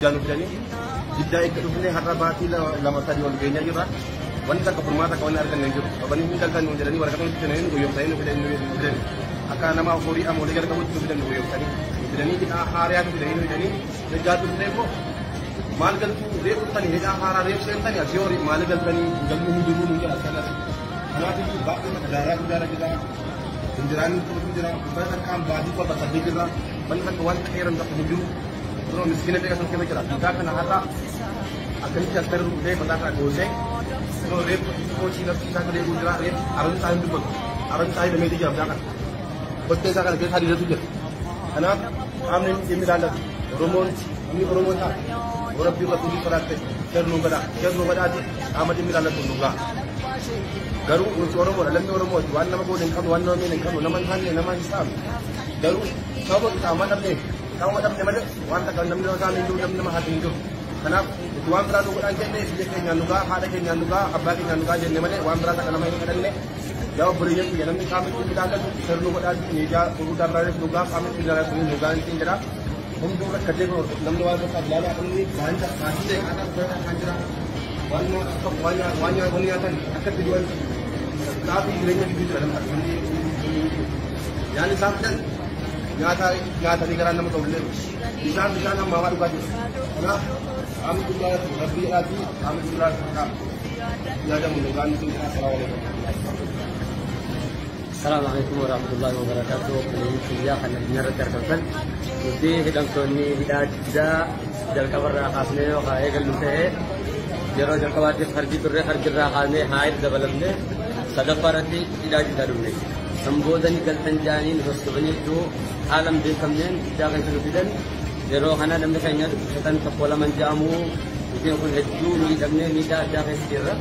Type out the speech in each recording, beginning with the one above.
Jangan jadi jika ikut ini harta mati lama tadi orang kenya juga wanita kepermata kawan harga nenjuk apa ini tinggal kan menjalani warga itu tidak ini goyok saya tidak ini akan nama Fori amol negara kamu tidak goyok tadi tidak ini kita hari aku tidak ini jatuh tempo malkan tu rep tani heda hari rep sen tani asiori malkan tani jamu hidup mungkin asalah anak itu bapak darah kita penjelasan itu penjelasan bahkan kam baju pada tadi kita banyak kawan kairan tak hidup terus miskin itu kan kita kita kan ada akan kita terus deh pada dosen terus rep coach kita kerja guna rep arun saya demi dia jangan betul sekali kita hari itu je anak kami ini dalam Romon ini Romon tak orang juga tulis perhati cernu pada aja amat ini dalam tunggu garu orang mau tuan nama kau dengan tuan nama ini kamu nama kan nama Islam garu kau kita amat ni kau amat ni mana wanita kan nama kami itu nama hati itu kenapa tuan berada di angkat ni sejak nyanduga ada nyanduga abad nyanduga jadi mana tuan berada kan nama ini kan ni jawab berinya tu jangan kami itu dalam cernu pada aja ni jah urutan berada juga kami tidak ada sini juga ini jadi हम जो कटे को नंबर वाले का लाला अपनी गांड का काटी दे आना बड़ा कांजरा वान्या आता अकत दिवाल काफी गिरेंगे की तरह यानी सामने यहाँ था निकरा नंबर तो ले निशान हम मावारू का ना हम तुला रबी आती हम तुला का या जब मुलाकात की Assalamualaikum warahmatullahi wabarakatuh. Saya akan menyerahkan kepada Jadi hidang Tony hidat jeda dal kabar khasne wa khaegal lute jero jal kawatis harji turre harjira khane haid dabalamne sadafarati hidat darune sambodani galtan janin hostobani to alam de kamnen jagan sulubidan jero khana namne kanya setan kapola manjamu itu ko heddu ni damne ni da jagan sirra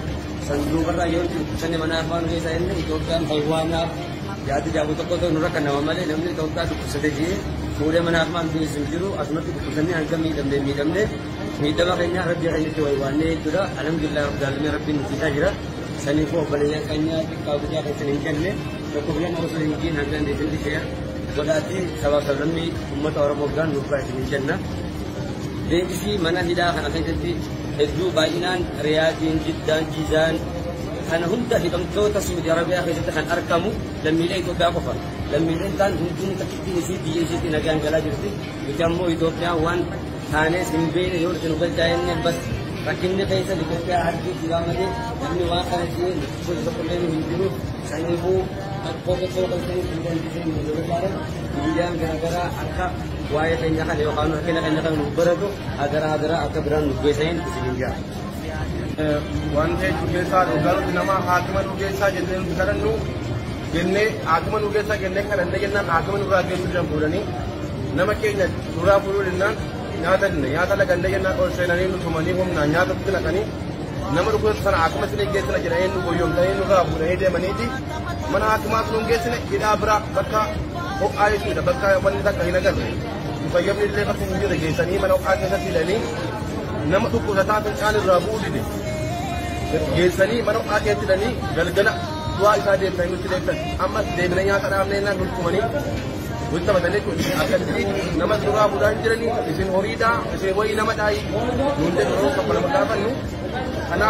sandu barra yon sane manafan ge sayen itu kan haywana jadi jago to nurakan nama male namne to ta du sedeji पूरे मनाफमान भी सुनजरू असमत कुसन्ने अंकमी दमने मीदमने मीदमा कन्या रब्bi कन्या तो वाने जुरा अल्हम्दुलिल्लाह रब्बिल alamin रब्बिन kita jira sani ko balenya kanya ka buja ka seninkanne to ko bilan ko seninkin hangan de dindi share godati sawa salami ummat aur mogan nuka seninkanna de kisi mana hida kana kanti edu bainan riyadin jiddan jizan أنا هم تهدم توتا سعودي عربية أخي تدخل أركمه لما يلاقي توتا أقفل لما يلاقي كان هندون تكتين سيدي يجي نجان جلا جرتي يجمعوا يتوقع وان ثاني سنبين يور تنقل جايين بس لكنني كيسا لكوكا عدي كلامه لأني واقع شيء كل سكولين من جنو سنبو أقوى توقع سنين كلام جسم من جنو بارك يجام جرا أكا واي كنجا كده وكانوا كنا كنجا كانوا نبرة أجرا أكبران نبيسين سنجا Wanti juga ugal nama hakiman ugesa jeneng sekarang nu jenne hakiman ugesa jenne kan anda jenna hakiman ugal ugesa jam purani nama kenya pura puru jenna nyata la ganda jenna or senani nu thumani hum na nyata tukna kani nama ugal sana hakiman sine ugesa jenna nu goyom dai nu ga pura ide maniti mana hakiman nu ugesa ne ida bra bakka o ayis da bakka wanda kahina gar bayam ni le ka tunji da gesa ni mana o ugesa tilani nama tu ko zata tan kan rabu dini gesani mano ake tidani galgala dua isa de tayu tilekan amma de nanya taramne na gulkumani wutta badale ko akan dini nama dura budan jirani isin horida isin wai nama dai munde ro ka pala madaban nu ana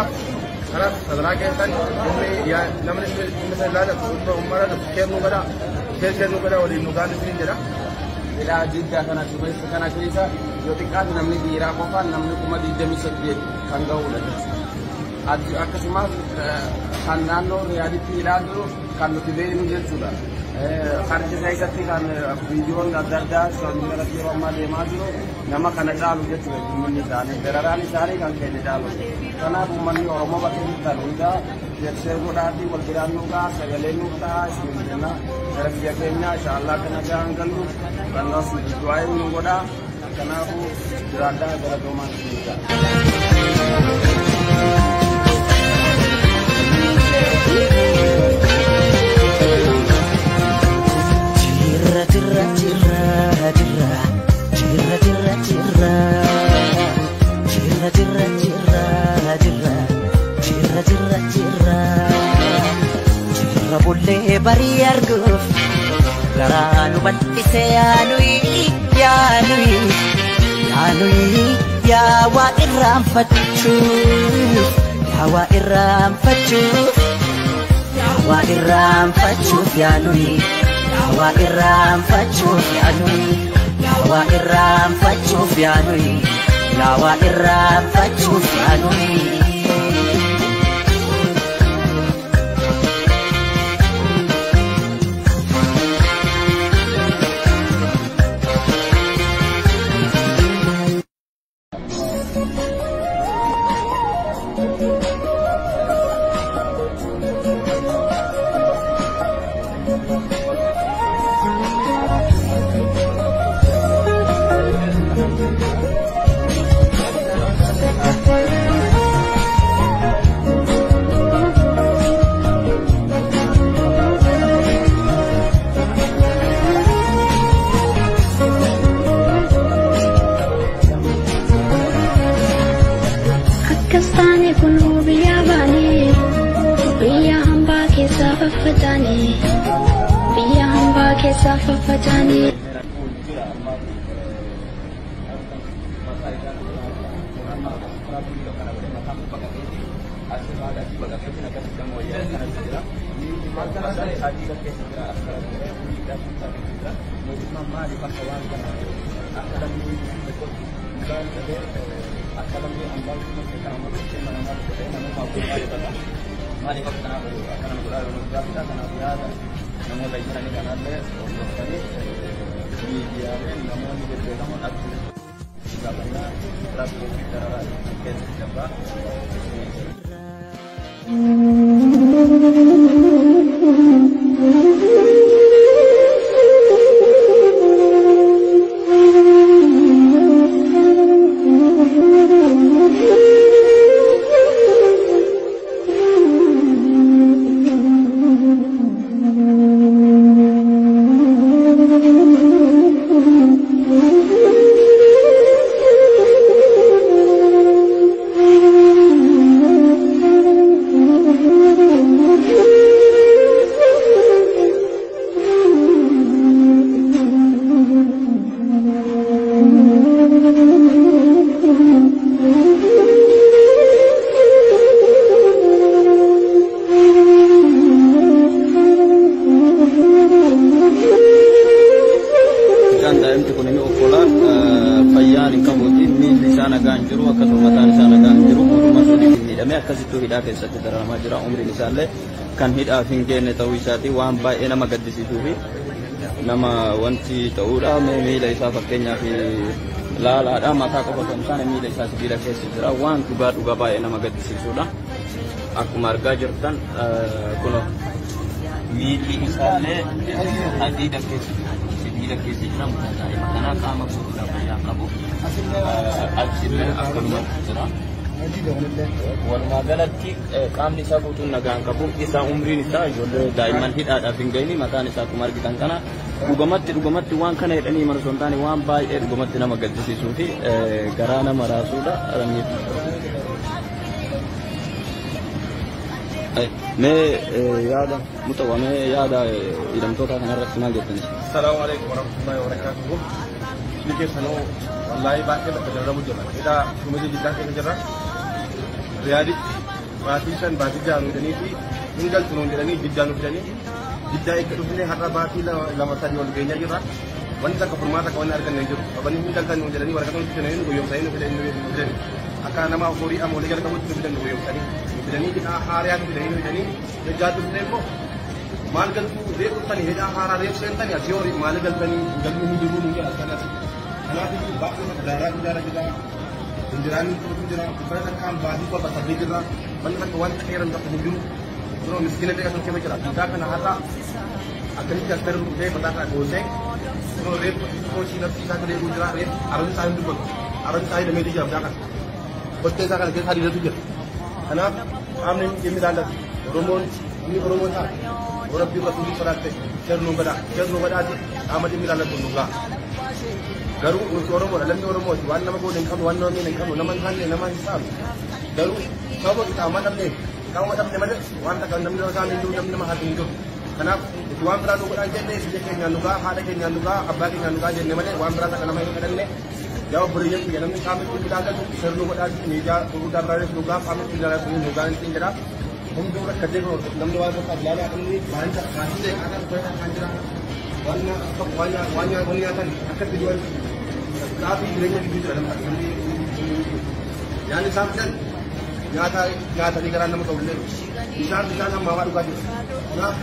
sadra ke tan ya namne misal la ko umara da kernu gada wali nugan tin jira ila jidda kana kuisa yo tikat namni dira ko kan namni kuma di demi sebie kangau la akkasumas kan naannoo riyaaditti ilaallu kan nuti beeknu jechuudha. Harki keessatti kan viidiyoon adda addaa sochii irratti yeroo ammaa deemaa jiru nama kana caalu jechuudha uummanni isaanii dararaan isaanii kan keenya caalu. Kanaaf uummanni Oromoo bakka jirtan hundaa jettee godhaatii wal biraannuudhaa sagalee nuudhaa isin jenna gara biyya keenya inshaallah kana gahaan gallu kannaas du'aa nu godhaa kanaafuu jiraadhaa gara doomaan isinidha. Bulle bari arguf garanu battise yanui yaa waa irraanfachuuf yaa waa irraanfachuuf yaa waa irraanfachuuf yaa nuyi yaa waa irraanfachuuf yaa nuyi yaa waa irraanfachuuf yaa nuyi yaa waa irraanfachuuf yaa nuyi. Biya hamba ke safafatani kan hidhaa fi hin geenne ta'uu isaati waan baay'ee nama gaddisiisuu fi nama wanti ta'uudha miila isaa fakkeenyaaf laalaadha mataa qofa kan isaan miila isaa sibiila keessa jira waan dhugaa baay'ee nama gaddisiisuudha akkuma argaa jirtan kun miilli isaallee hadiida keessa sibiila keessa jira kanaa qaama guutuudha fayyaa qabu achillee akkanuma jira. Walumaa galatti qaamni isaa guutuun nagaan qabu isaa umriin isaa ijoollee daa'imman hidhaadhaaf hin gahini mataan isaa akkuma argitan kana dhugumatti waan kana jedhanii mana osoo hin taane waan baay'ee dhugumatti nama gaddisiisuu fi garaa nama raasuudha. Mee yaada mutawwamee yaada hidhamtoota kanarratti maal jettanii? Assalaamu alaikum warahmatullahi wabarakatuh. Ni keessanuu wallaahi baay'ee bakka dararamu jira. Hidhaa shumii jiddaa keessa jirra. Riyaadi baatii shan baatii jaanu jedhanii fi hin galtu nuun jedhanii jiddaan nu fidanii jiddaa eegga dhufnee har'a baatii lama sadii ol geenyaa jirra. Wanti akka furmaata akka wanni arganne hin jiru. Qabanii hin galtan nuun jedhanii waraqaa nuti fidanii nu guyyoomsanii nu fidanii akka nama horii amoolee gara qabutti nu fidan nu guyyoomsanii fidanii hidhaa haaraa nu fidanii nu fidanii eeggaa dhufnee immoo maal galtuu reef dhuftanii hidhaa haaraa reef seentanii asii horii maal galtanii galmuu hin jiru nuun jedha akkanas. Kanaafuu baay'ee daaraa guddaa jira. Injiraanni tuutu jira, uffata kan baadii qofa sadii jira, wanta dheeran tokko hin jiru. Yeroo miskiina ta'e kan keessa jira. Guddaa kana har'a akkamitti akkana dhufee mataa isaa goosee yeroo reeffa koosii nafti isaa kan eeguu jira, reeffa arrabni isaa hin dubbatu. Arrabni isaa hidhamee jira guddaa kana. Kottee isaa kana keessa hadiidatu jira. Kanaaf qaamni dhimmi ilaallatu. Oromoon inni Oromoo ta'a. Rabbii rasuulii sodaatte sirnuu badhaati qaama dhimmi ilaallatu dhugaa. Garuu nuti Oromoodha lammii Oromooti waan nama goone hin qabnu waan nama miidhe hin qabnu nama hin taane nama hin saamu garuu sababa qaama dhabne malee waan takka namni nama saame hin jiru namni nama haati hin jiru kanaaf nuti waan biraa nu godhaan jenne biyya keenyaan dhugaa haadha keenyaan dhugaa abbaa keenyaan dhugaa jenne malee waan biraa takka nama hin kadhanne Jauh berian dia namanya kami kita akan seru pada media udah berada di luar kami tidak ada di luar ini tinggal. Untuk kerja kalau namanya waktu kerja ini banyak kasih ada banyak kerja. Banyak kan akan dijual. Tapi dia di dalam ini. Yang disampaikan nyata di kerana nama kau bisa sama bawa juga. Nah,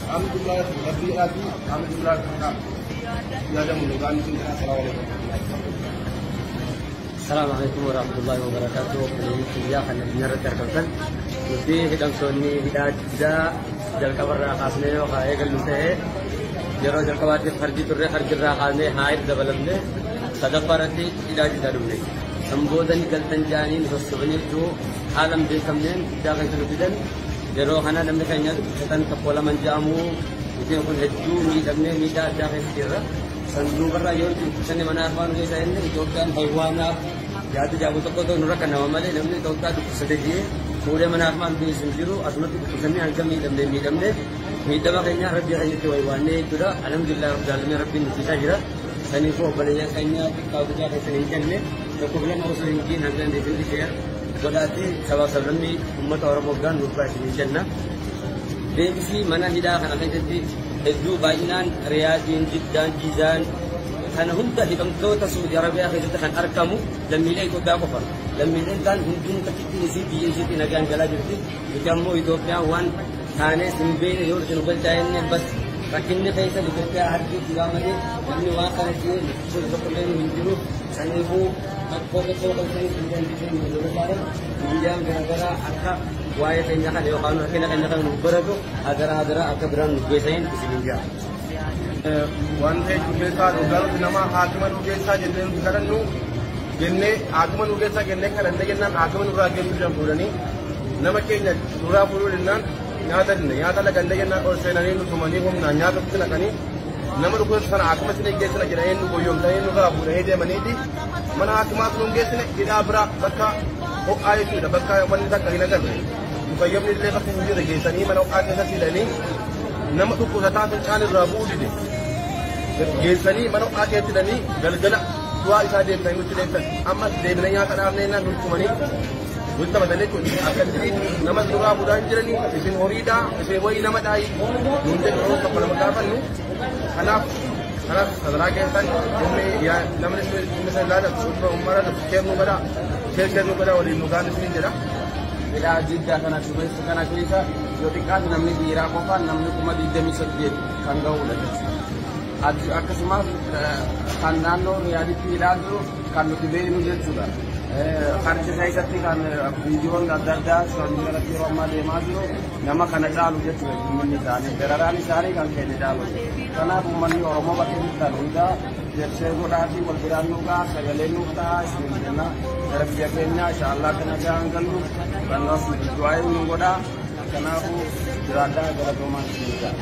kami juga lebih lagi kami juga dia ada menunggang tinggal. Assalamualaikum warahmatullahi wabarakatuh. Iya kan benar terkait. Jadi hidang soni hidajda jalkabar rakasne o kaya galute. Jero jalkabar ke kharji turre kharji rakane haid dabalamne sadaparati hidajda dumne. संबोधन करते जानी दोस्तों जो आलम देखने जाकर चलुपिदन जरो खाना नम्ने कहीं सेतन कपोला मंजामु इतने कुछ हेतु मीडमने मीडा जाकर किरा संदूबर रायों चने मना अपन के साइन ने जो क्या भगवाना जाते जाबु तो नूरा करना वाले नम्ने तो क्या सदे पूरे मना अपन भी संजीरो असमति कुछने अंकल मीडमने मीडमा कहीं रब जाकर के भगवाने इतना अलहमदुलिल्लाह जालमे रब्बी नतीजा गिरा सनी को बलिया कहीं काउ जाकर सनी करने तो problem also in Hanggan di sini share berarti salah satu umat orang Afgan lupa sini na desi mana hidah kan akan jadi itu bainan Riyadin Jiddan Jizan kan hunta di kota Saudi Arabia akan jadi kan arkamu dan milai ko da ko par dan milai kan hundun takiti ni si nagan gala jadi kamu Ethiopia wan thane simbe ne yor junubal chain ne bas rakinne paisa Ethiopia harki digamane ni wa kan ji so problem hindiru sanibu aku betul betul ingin menjelaskan yang gara-gara agak wajah saya kan yo kan kena beratu agara agak beran biasain di sini ya. One day juga ugal nama Agman Ugesa jadi sekarang nu jenne Agman Ugesa jenne kan anda jennan Agman Ugesa jenne jampurani nama kenya surah puru jennan nyata la ganda jennan or senani nu tumani hom na nyata kena kani nama lu sana Agman sini jessa jera enu boyom ta enu ga pura hede manidi mana Agman nu jessa ne ida bra bakka o ayatu da bakka wani ta kali nagar mukayyam ni le bakka ni de jessa ni mana o ayatu silani nama tu kuza ta tan rabu de geessani mana qaaqee tidanii galgala du'aa isaa deemtanii nutti deemtan amma deebina nyaata dhaabnee naan hulkumanii nutti taphatanii kun akkasitti nama duraa budaan jiranii isin horiidhaa isin wayii nama dhaayii nuun jedhu yeroo tokko nama gaafannu kanaaf sadaraa keessan namni isa ilaala ummara keennuu godhaa keennuu godhaa waliin nu gaan isin jedha midhaa jiddaa kana keessa yoo xiqqaatu namni dhiiraa qofaan namni 28,000 kan ga'uudha jechuudha. Akkasumas kan naannoo Riyaaditti ilaallu kan nuti beeknu jechuudha. Harki keessatti kan viidiyoon adda addaa sochii irratti yeroo ammaa deemaa jiru nama kana caalu jechuudha uummanni isaanii dararaan isaanii kan keenya caalu. Kanaaf uummanni Oromoo bakka jirtan hundaa jersee godhaatii wal biraan nu ga'a sagalee nuuf ta'a isin jenna gara biyya keenyaa inshaallah kana gahaan gallu kan nuuf du'aa nu godhaa kanaafuu jiraadhaa gara goomaan isin ga'a.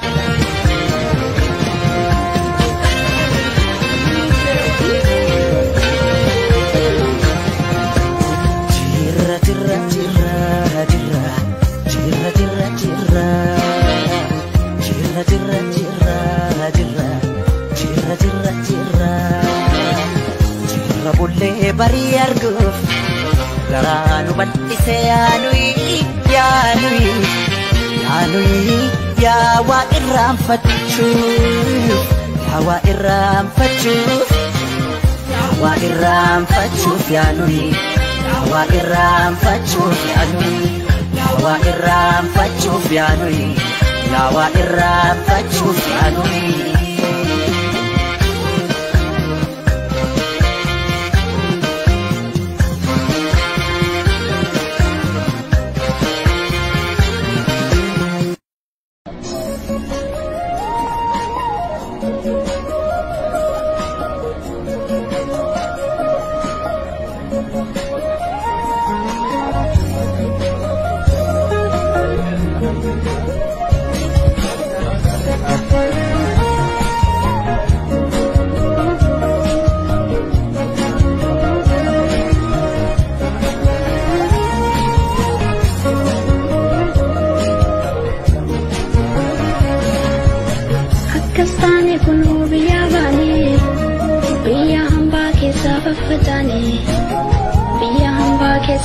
Bulle bari arguf garanu battise yanui ya wa irram fachu wa irram fachu yanui wa irram fachu yanui wa irram fachu yanui ya wa irram fachu yanui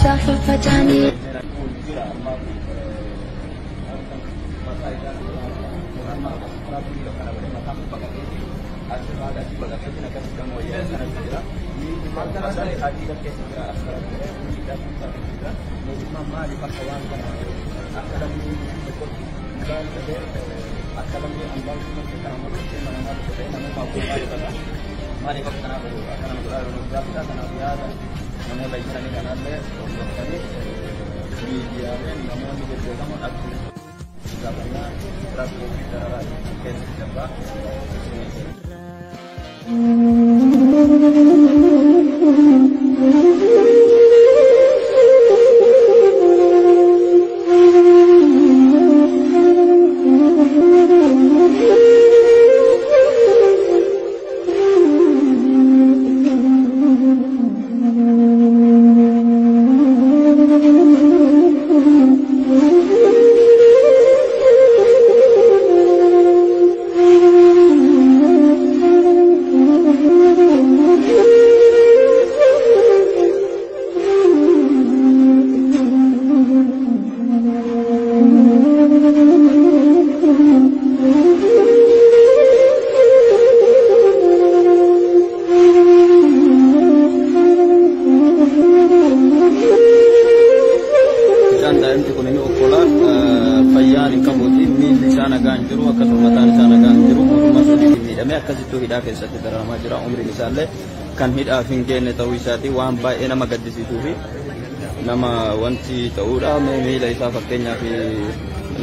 صاحب فتاني kan hidhaa fi hin geenne ta'uu isaati waan baay'ee nama gaddisiisuu fi nama wanti ta'uudha miila isaa fakkeenyaaf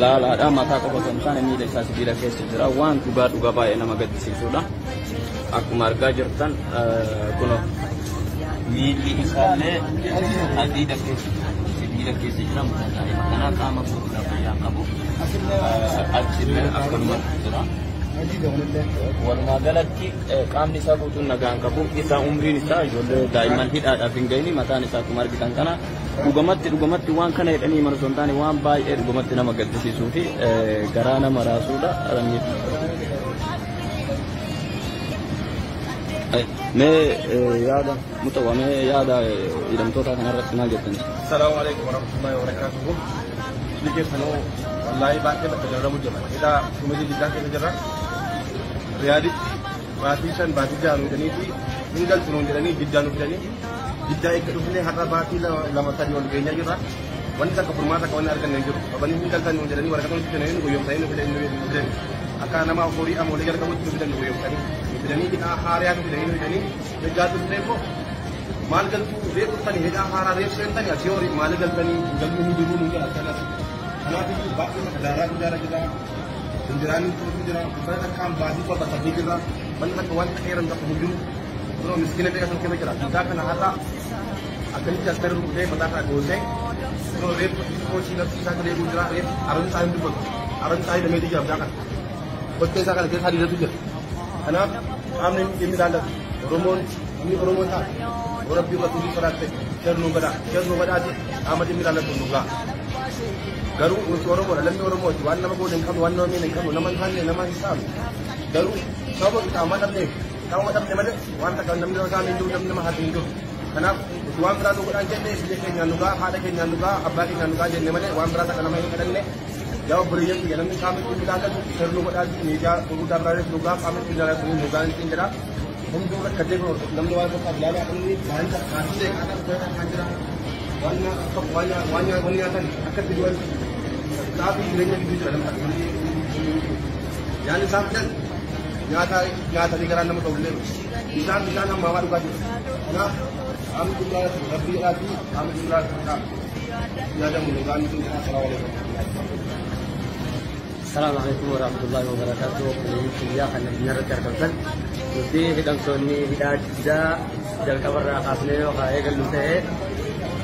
laalaadha mataa qofa osoo hin taane miila isaa sibiila keessa jira waan dhugaa baay'ee nama gaddisiisuudha akkuma argaa jirtan kuno miilli isaallee hadiida keessa sibiila keessa jira mataa qaama fuudhuudhaaf fayyaa qabu achillee akkanumatti jira. Walumaa galatti qaamni isaa guutuun nagaan qabu isaa umriin isaa ijoollee daa'imman hidhaadhaaf hin gahini mataan isaa akkuma argitan kana dhugumatti waan kana jedhanii mana osoo hin taane waan baay'ee dhugumatti nama gaddisiisuu fi garaa nama raasuudha. Mee yaada mutawwamee yaada hidhamtoota kanarratti maal jettan? Assalaamu alaikum warahmatullahi wabarakatuh. Liqeessanoo wallaahi baay'ee bakka jarramu jira. Hidhaa kumajii jiddaa keessa jirra. Riyaaditti baatii 5 baatii 6 jedhanii fi hin galchinu jedhanii jiddaa nu fidanii jiddaa eegga dhufnee har'a baatii 2-3 ol geenyaa jirra. Wanti akka furmaata akka wanni arganne hin jiru. Qabanii hin galchan nu jedhanii waraqaa nuti fidanii guyyoomsanii nu fidanii akka nama horii amoolee jalqabutti nu fidan nu guyyoomsanii nu fidanii hidhaa haariyaa nu fidanii nu fidanii jajjaa turtee immoo maal galtuu reefuttanii hidhaa haaraa reef seentanii asii horii maal galtanii galmi hin jiru nu jira akkanas. Kanaafuu baay'ee daaraa guddaa jira. Injiraan itu jira, mereka kan bagi kota tadi jira, mana kawan kairan tak pengunjung, kalau miskin itu kan kita jira, kita kan ada, akan kita sekarang rumah mata tak goseng, kalau rep posisi nasi saya kerja jira, rep aran saya demi dia jangan, betul saya kan kita hari itu jira, karena kami ini dalam Romon, ini Romon tak, orang juga tulis surat, cer nubada aja, amat ini dalam tunduga. Garu untuk orang orang lain orang mau jual nama kau dengan kamu, nama ni kamu, nama ni nama Islam. Garu, siapa kita amat ni? Kamu amat ni mana? Wan tak nama nama kami Hindu, nama hati Hindu. Kenapa? Wan berada di orang Cina, dia kena nuga, ada kena nuga, abah kena nuga, jadi mana? Wan berada nama yang kena ni. Jawab berian dia, nama kami tu kita akan terlalu berada di meja, urutan berada nuga, kami tidak ada nuga ni tinggal. Hindu kerja tu, nama luar tu tak jalan, kami banyak kasih deh, anak berada kerja. Wanya kan akan tujuan tapi gereja itu dalam yang disampaikan nyata di kerana nama boleh bisa nama mawar ubat nah kami juga lebih lagi kami juga ada mudah-mudahan itu. Assalamualaikum warahmatullahi wabarakatuh. Kuliah kan nyarter kan jadi hidamtonni hidajda jalkabarra khasne wa khaegal lute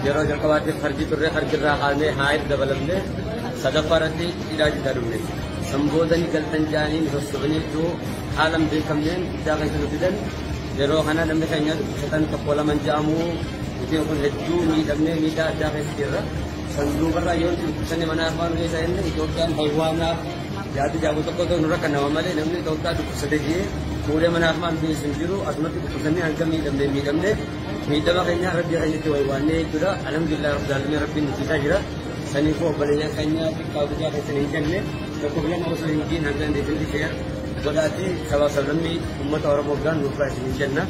jero jalkawati kharji turre kharjirra khane haid dabalamne sadafarati hidajda dumne sambodani galtan jani hosbani to alam de kamnen daga sudan jero khana namne kanya setan kapola manjamu itu pun heddu ni damne ni da daga sirra sandubarra yon sene manafan ge sayne Ethiopian haywana jadi jago tokko to nuraka nawamale namne tawta du kusadeji pure manafman bi sinjiru asmati kusani angami damne miidhama keenya rabbii keenyatti waywaannee jechuudha. Alhamdulillah rabbil aalamiin rabbiin nuti jira. Saniifuu obboleeyyan keenya xiqqaa guddaa keessan hin jenne tokko bilan osoo hin jiin hanga dandeettii sheer godhaatii sabaa sablammii uummata Oromoo gaan nuufaa isin hin jenna.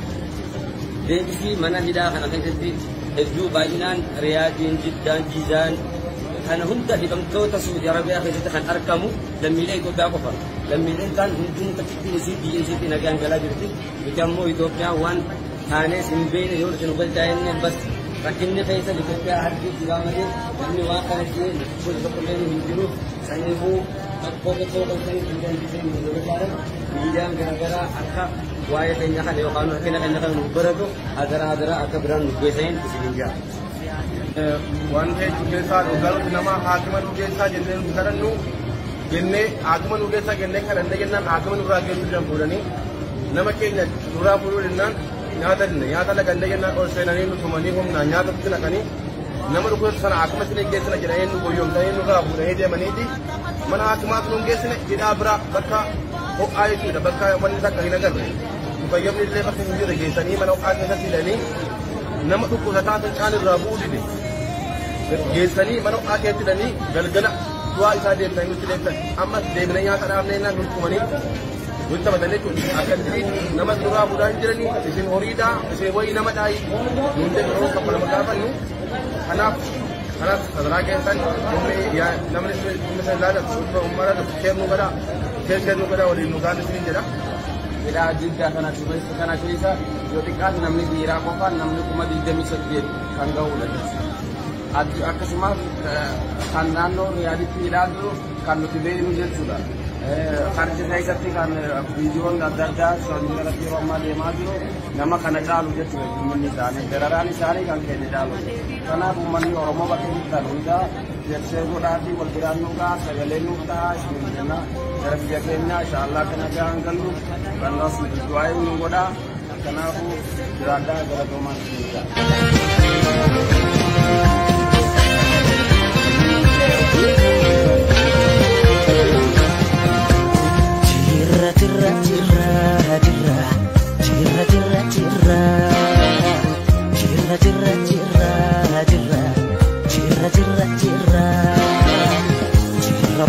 Deebisii mana hidhaa kana keessatti hedduu baay'inaan Riyaadiin, Jiddaan, Jiizaan kana hunda hidhamtoota Suudi Arabiyaa keessatti kan argamu lammiilee Itoophiyaa qofa. Lammiileen kaan hundinuu takkittiin isii biyya isiitti nagaan galaa jirti. Nuti ammoo Itoophiyaan waan taanees hin beekne yoo isin galchaa'inne bas rakkinni keessa Itoophiyaa harkiitti gaamatee namni waan kana ta'ee gosa tokkollee hin jiru. Saniifuu tokko kan ta'e hin dandisee hin godhatan miidiyaan garaagaraa akka waa'ee keenya kana yookaan rakkina keenya kana nu baratu adara akka biraan nu geessan isin hin jaa. Waan hedduu keessaa dhugaarratti nama haakima nu geessaa jennee nu kadhannu jennee haakima nu geessaa jennee kadhanne jennaan haakima nurraa geessuu jan fuudhanii nama keenya nurraa fuudhuu jennaan nyaata lagannee jennaan ol seenanii nu tumanii humnaan nyaatatti naqanii nama dhukkubsatu sana haakima isin geessina jedhanii nu goyyomtanii nurraa fuudhanii deemaniiti mana haakimaaf nu geessine hidhaa biraa bakka ho'aa jechuudha bakka wanni takka hin agarre nu fayyamni illee bakka hin jirre geessanii mana ho'aa keessatti hidhanii nama dhukkubsataa fincaan irraa bu'uu dide geessanii mana ho'aa keessatti hidhanii galgala du'aa isaa deebisanii nutti deebisan ammas deebinee nyaata dhaabnee naan nutti tumanii nutti taphatanii jechuudha akka inni nama duraa bu'aa hin jiranii isin horiidhaa isin wayii nama dhaayii nuti yeroo tokko nama gaafannu kanaaf sadarkaa keessan namni isa ilaallatu ummata keernuu godhaa waliin nu gaana isin jedha. Hidhaa Jiddaa kana keessa yoo xiqqaate namni dhiiraa qofaan namni 28 kan ga'udha. Akkasumas kan naannoo Riyaaditti hidhaa jiru kan nuti beeknu jechuudha. Karchi keessatti kan viidiyoon adda addaa sochii irratti yeroo ammaa deemaa jiru nama kana caalu jechuudha uummanni isaanii dararaan isaanii kan keenya caalu. Kanaaf uummanni Oromoo bakka jirtan hundaa jersee godhaatii wal biraan nu ga'a sagalee nu ta'a isin jenna gara biyya keenya inshaallah kana gahaan gallu kannas du'aa nu godha kanaafuu jiraadhaa galatoomaa isin jedha.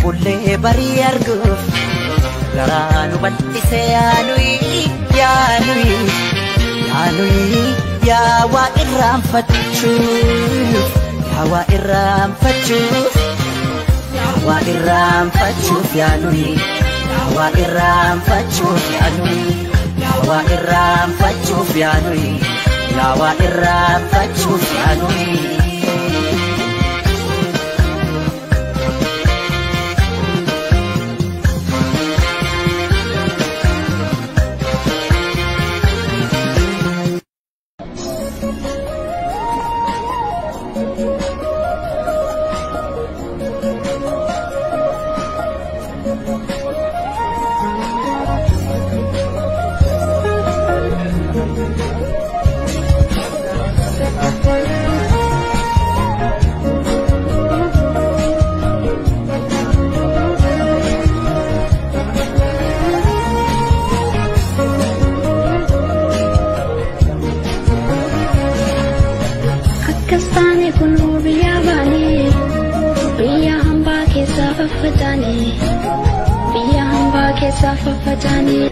Bulle bari arguuf garaa nu bal'ise yaanui yaa waa irraanfachuuf yaanui waa irraanfachuuf yaanui. Biya hamba keessa faffacanii.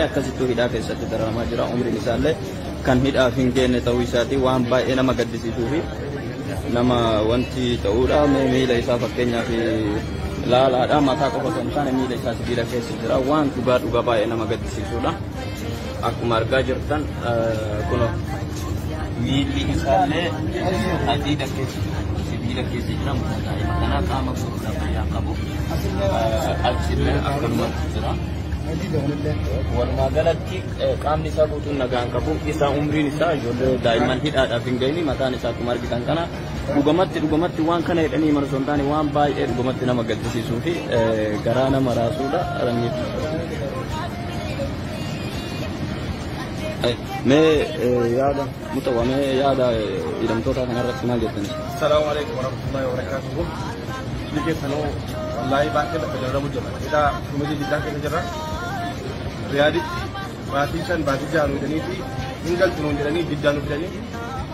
kennee akkasittuu hidhaa keessatti dararamaa jira. Umriin isaallee kan hidhaaf hin geenne ta'uu isaati waan baay'ee nama gaddisiisuu fi nama wanti ta'uudha. Miila isaa fakkeenyaaf laalaadha, mataa qofa osoo hin taane miila isaa sibiila keessa jira. Waan dhugaa baay'ee nama gaddisiisuudha. Akkuma argaa jirtan kun miilli isaallee adiidha keessa sibiila keessa jira. Kanaaf qaama gurguddaa fayyaa qabu. Achillee akkanumatti jira. Walumaa galatti qaamni isaa guutuun nagaan qabu. Isaa umriin isaa ijoollee daa'imman hidhaadhaaf hin gahini. Mataan isaa akkuma argitan kana dhugumatti waan kana jedhanii mana osoo hin taane waan baay'ee dhugumatti nama gaddisiisuu fi garaa nama raasuudha. Mee yaada mutawwamee yaada hidhamtoota kanarratti maal jettani? Assalaamu alaikum warahmatullahi wabarakatuh. Biyya sanoo wallahi baay'ee bakka jarramu jira. Hidhaa dhumati jiddaa keessa jirra. Riyaaditti baatii 5 baatii 6 jedhanii fi hin galchu nuun jedhanii jiddaa nu fidanii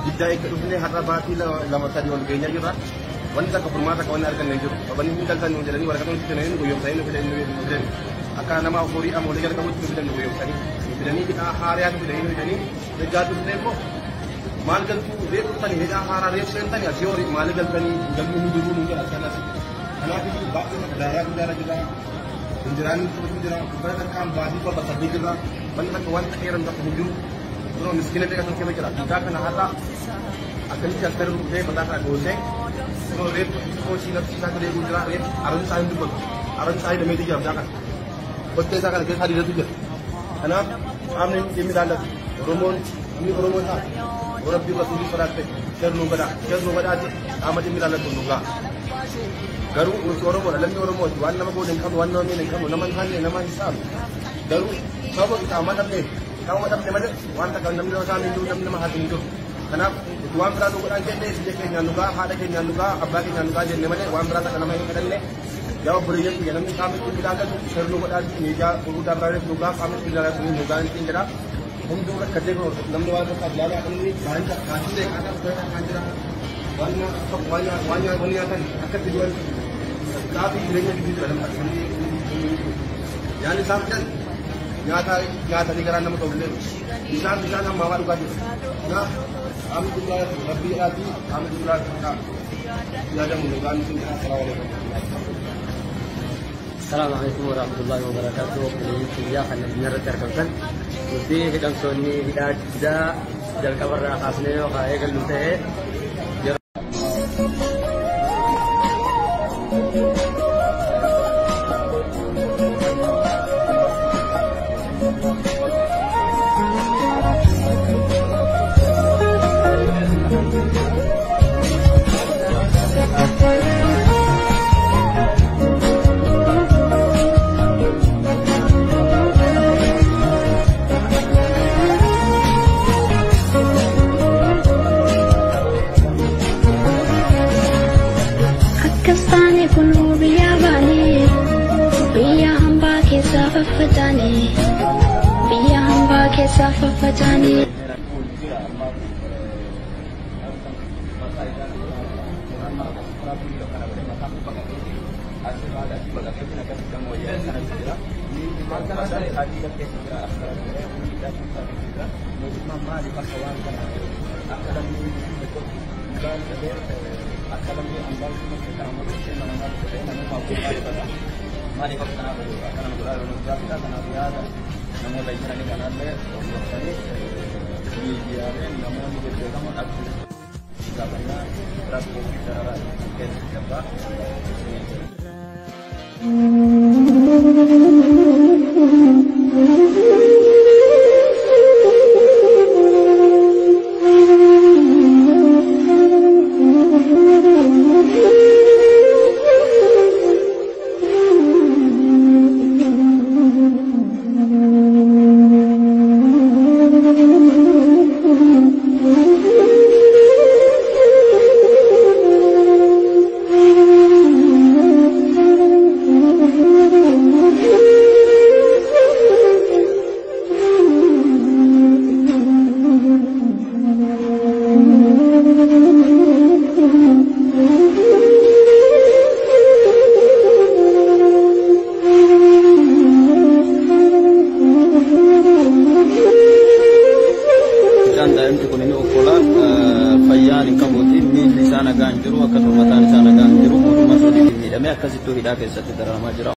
jiddaa eegga dhufnee har'a baatii 2-3 ol geenyaa jirra. Wanti takka furmaata akka wanni arganne hin jiru. Qabanii hin galtan nuun jedhanii waraqaa nuti fidanii guyyoomsanii nu fidanii akka nama horii amoolee jala qabutti nu fidanii guyyoomsanii fidanii hidhaa haaraa nu fidanii egaa dhufnee immoo maal galtuu reeffatanii hidhaa haaraa reef seentanii asii horii maal galtanii galmuu hin jiruu nuun jedha akkanas. Kanaafuu baay'ee daaraa guddaadha jira. Injiraan tuuti jira. Uffata takkaan baatii torba sadii jira. Wanti takka wanta dheeran tokko hin jiru. Kunoo miskiina ta'e kan keessa jira. Hidhaa kana har'a akkamitti akka dhufee mataa kana dhoosee kunoo reeffa koosii nafti isaa kan eeguu jira. Reeffa aroon isaa hin dubbatu. Aroon isaa hidhamee jira hidhaa kana. Kottee isaa kana keessa hadiidatu jira. Kanaaf qaamni dhimmi ilaallatu. Oromoon inni Oromoo ta'a. Rabbii rasuulii sodaatte sirnuu badhaate qaama dhimmi ilaallatu dhugaa. Garuu nuti Oromoodha, lammii Oromooti. Waan nama godhe hin qabu, waan nama miidhe hin qabu, nama hin haanne, nama hin saamu. Garuu sababa qaama dhabne malee waan takka namni nama saamee jiru, namni nama haati hin jiru. Kanaaf waan biraa nu godhaan jennee biyya keenyaan dhugaa, haadha keenyaan dhugaa, abbaa keenyaan dhugaa jenne malee waan biraa takka nama hin kadhanne. Yaa obboleeyyan kiyya namni qaamni dhimmi ilaallatu sirnuu godhaati miidiyaa gurguddaa biraanis dhugaa qaamni dhimmi ilaallatu dhugaa hin jedha. Hunduu rakkatee namni waan tokko ilaalaa inni baay'ee kaasisee kan jira. Waan nyaatan akkatti du'an Kaafi jireenya gidduu jira nama yaani isaan fidan nyaatanii garaan nama ta'ullee bishaan hammaa dhugaa jiru. Kanaaf qaamni guddaa rabbii jedhaati qaamni guddaa yaadamu dhugaan sun السلام عليكم ورحمة الله وبركاته. يا خلنا نرد أركبتن. ودي هدم سوني هداج دا جل كبر خاصني وخايق اللوتة. Biya hamba kesa fafatani. Mari kita akan berlalu kita akan biasa namun lagi ini kan ada tadi di dia namun di dia kamu ada sebenarnya ragu cara kita nagaan jiru akkasuma mataan isaa nagaan jiru mootummaa Suudiitiin miidhamee akkasittuu hidhaa keessatti dararamaa jira.